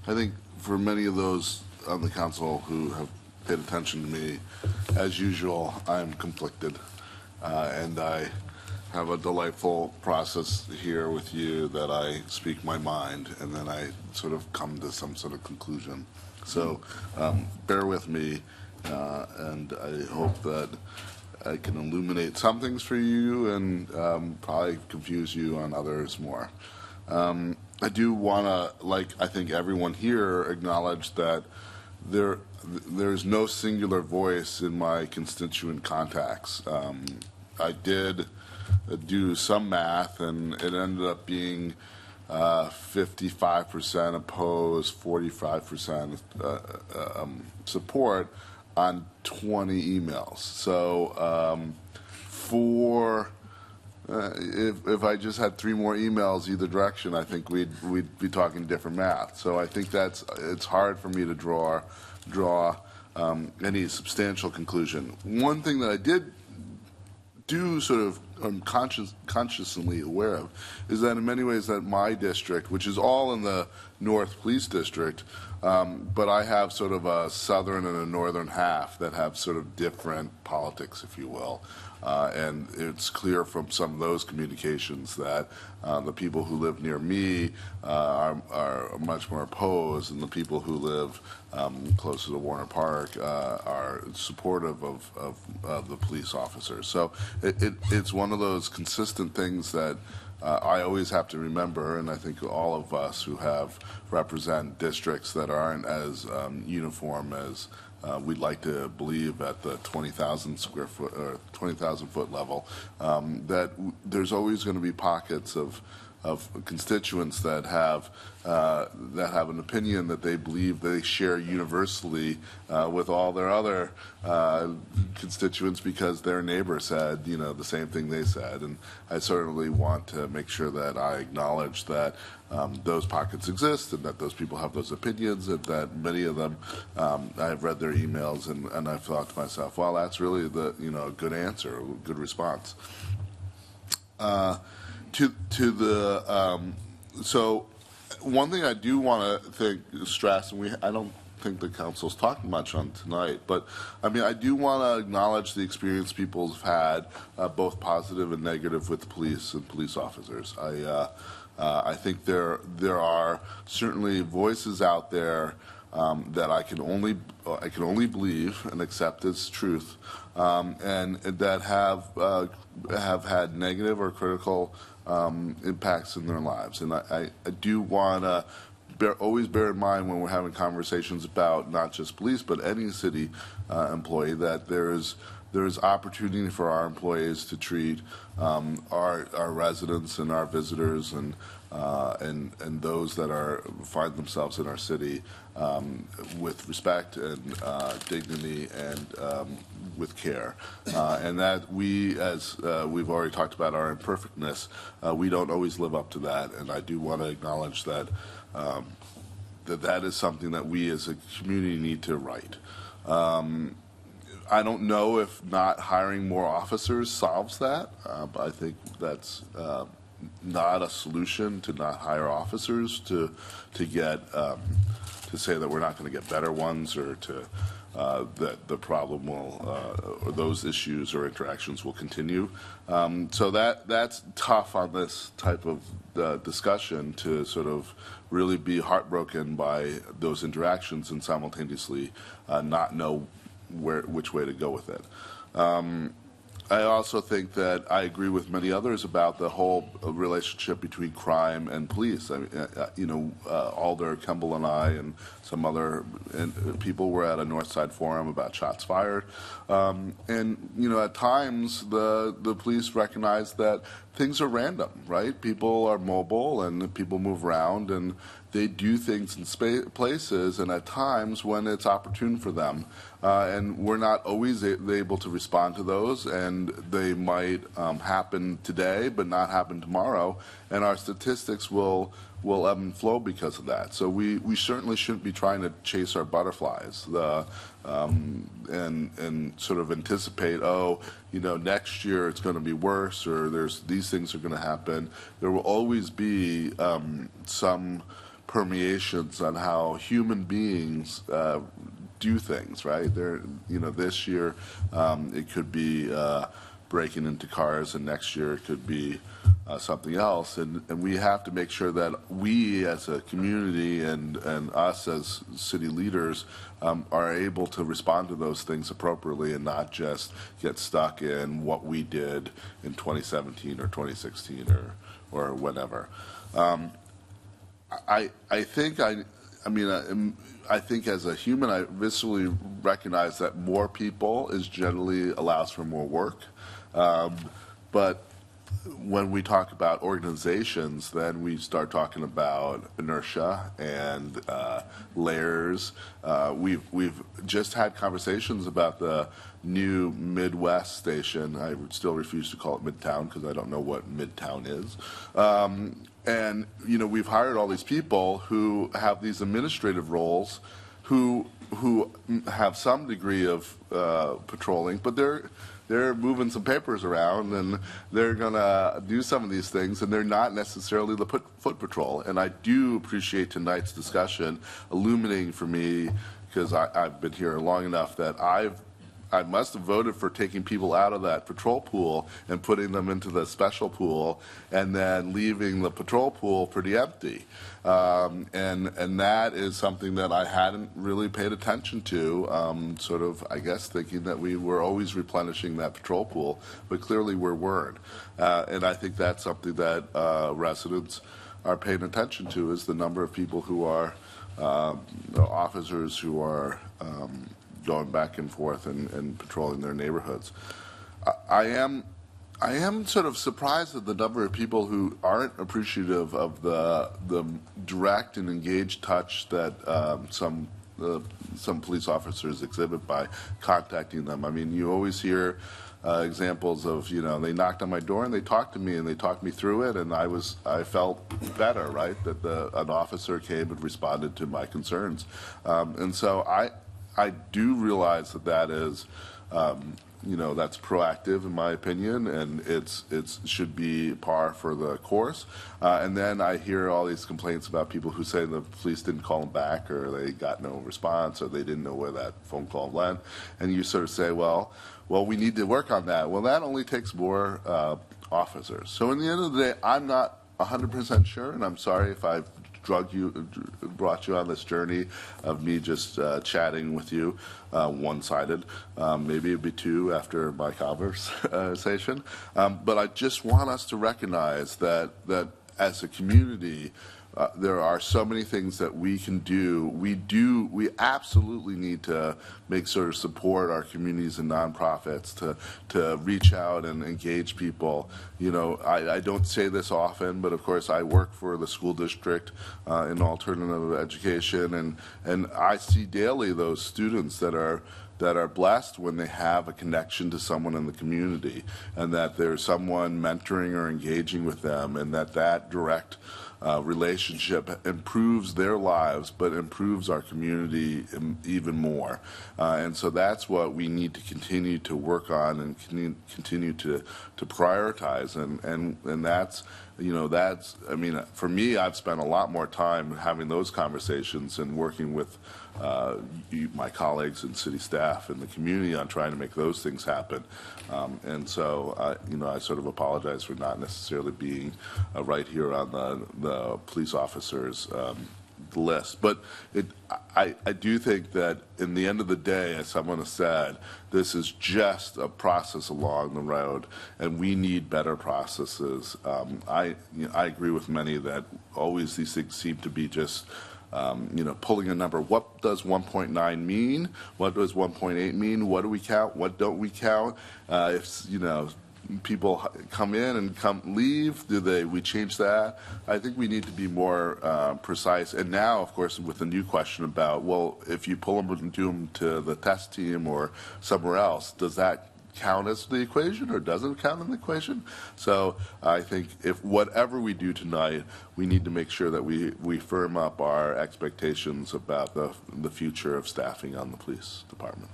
I think for many of those on the council who have paid attention to me, as usual, I'm conflicted. And I have a delightful process here with you that I speak my mind and then I sort of come to some sort of conclusion. So bear with me, and I hope that I can illuminate some things for you and probably confuse you on others more. I do want to, like I think everyone here, acknowledge that there's no singular voice in my constituent contacts. I did do some math, and it ended up being 55% opposed, 45% support on 20 emails. So if I just had 3 more emails either direction, I think we'd be talking different math. So I think it's hard for me to draw any substantial conclusion. One thing that I did do sort of consciously aware of is that in many ways that my district, which is all in the North Police District, but I have sort of a southern and a northern half that have sort of different politics, if you will. And it's clear from some of those communications that the people who live near me are much more opposed, and the people who live closer to Warner Park are supportive of the police officers. So it's one of those consistent things that I always have to remember, and I think all of us who represent districts that aren't as uniform as we'd like to believe at the 20,000 square foot or 20,000 foot level, that there's always going to be pockets of constituents that have an opinion that they believe they share universally with all their other constituents because their neighbor said the same thing they said. And I certainly want to make sure that I acknowledge that those pockets exist and that those people have those opinions, and that many of them I've read their emails and I've thought to myself, well, that's really a good answer, a good response. So one thing I do want to stress, and I don't think the council's talking much on tonight, but I mean, I do want to acknowledge the experience people have had, both positive and negative, with the police and police officers. I think there are certainly voices out there that I can only believe and accept as truth, and that have had negative or critical impacts in their lives. And I do want to always bear in mind when we're having conversations about not just police but any city employee, that there's opportunity for our employees to treat our residents and our visitors and those that find themselves in our city with respect and dignity and with care, and that we, as we've already talked about our imperfectness, we don't always live up to that. And I do want to acknowledge that that is something that we as a community need to right. I don't know if not hiring more officers solves that, but I think that's not a solution to not hire officers to say that we're not going to get better ones, or that the problem will or those issues or interactions will continue. So that's tough on this type of discussion, to sort of really be heartbroken by those interactions and simultaneously not know which way to go with it. I also think that I agree with many others about the whole relationship between crime and police. I mean, Alder, Kemble, and I, and some other people were at a Northside forum about shots fired, and at times the police recognize that things are random, right? People are mobile and people move around and they do things in places and at times when it's opportune for them. And we're not always able to respond to those, and they might happen today but not happen tomorrow, and our statistics will ebb and flow because of that. So we certainly shouldn't be trying to chase our butterflies and sort of anticipate, next year it's going to be worse, or these things are going to happen. There will always be some permeations on how human beings do things, right? This year it could be breaking into cars, and next year it could be something else, and we have to make sure that we as a community and us as city leaders are able to respond to those things appropriately and not just get stuck in what we did in 2017 or 2016 or whatever. I think I think as a human, I viscerally recognize that more people is generally allows for more work, but when we talk about organizations, then we start talking about inertia and layers. We've just had conversations about the new Midwest station. I still refuse to call it Midtown because I don't know what Midtown is. And we've hired all these people who have these administrative roles, who have some degree of patrolling, but they're moving some papers around, and they're going to do some of these things, and they're not necessarily the foot patrol. And I do appreciate tonight's discussion illuminating for me, because I've been here long enough, that I must have voted for taking people out of that patrol pool and putting them into the special pool, and then leaving the patrol pool pretty empty. And that is something that I hadn't really paid attention to, sort of, I guess, thinking that we were always replenishing that patrol pool, but clearly we weren't. And I think that's something that residents are paying attention to, is the number of people who are officers who are going back and forth and patrolling their neighborhoods. I am sort of surprised at the number of people who aren't appreciative of the direct and engaged touch that some police officers exhibit by contacting them. I mean, you always hear examples of, they knocked on my door and they talked to me and they talked me through it, and I felt better, right, that an officer came and responded to my concerns. And so I do realize that is, that's proactive in my opinion, and it should be par for the course. And then I hear all these complaints about people who say the police didn't call them back, or they got no response, or they didn't know where that phone call went. And you sort of say, well, we need to work on that. Well, that only takes more officers. So in the end of the day, I'm not 100% sure, and I'm sorry if I've brought you on this journey of me just chatting with you, one-sided. Maybe it'd be two after my conversation. But I just want us to recognize that as a community, there are so many things that we can do. We absolutely need to make sure to support our communities and nonprofits to reach out and engage people. I don't say this often, but of course I work for the school district in alternative education, and I see daily those students that are blessed when they have a connection to someone in the community, and that there's someone mentoring or engaging with them, and that direct relationship improves their lives, but improves our community even more. And so that's what we need to continue to work on and continue to prioritize. And that's, I mean, for me, I've spent a lot more time having those conversations and working with my colleagues and city staff and the community on trying to make those things happen. And so, I sort of apologize for not necessarily being right here on the police officers' list. But I do think that in the end of the day, as someone has said, this is just a process along the road, and we need better processes. I agree with many that always these things seem to be just pulling a number. What does 1.9 mean? What does 1.8 mean? What do we count? What don't we count? If people come in and leave, we change that? I think we need to be more precise. And now, of course, with the new question about, well, if you pull them and do them to the test team or somewhere else, does that count as the equation, or doesn't count in the equation? So I think if whatever we do tonight, we need to make sure that we firm up our expectations about the future of staffing on the police department.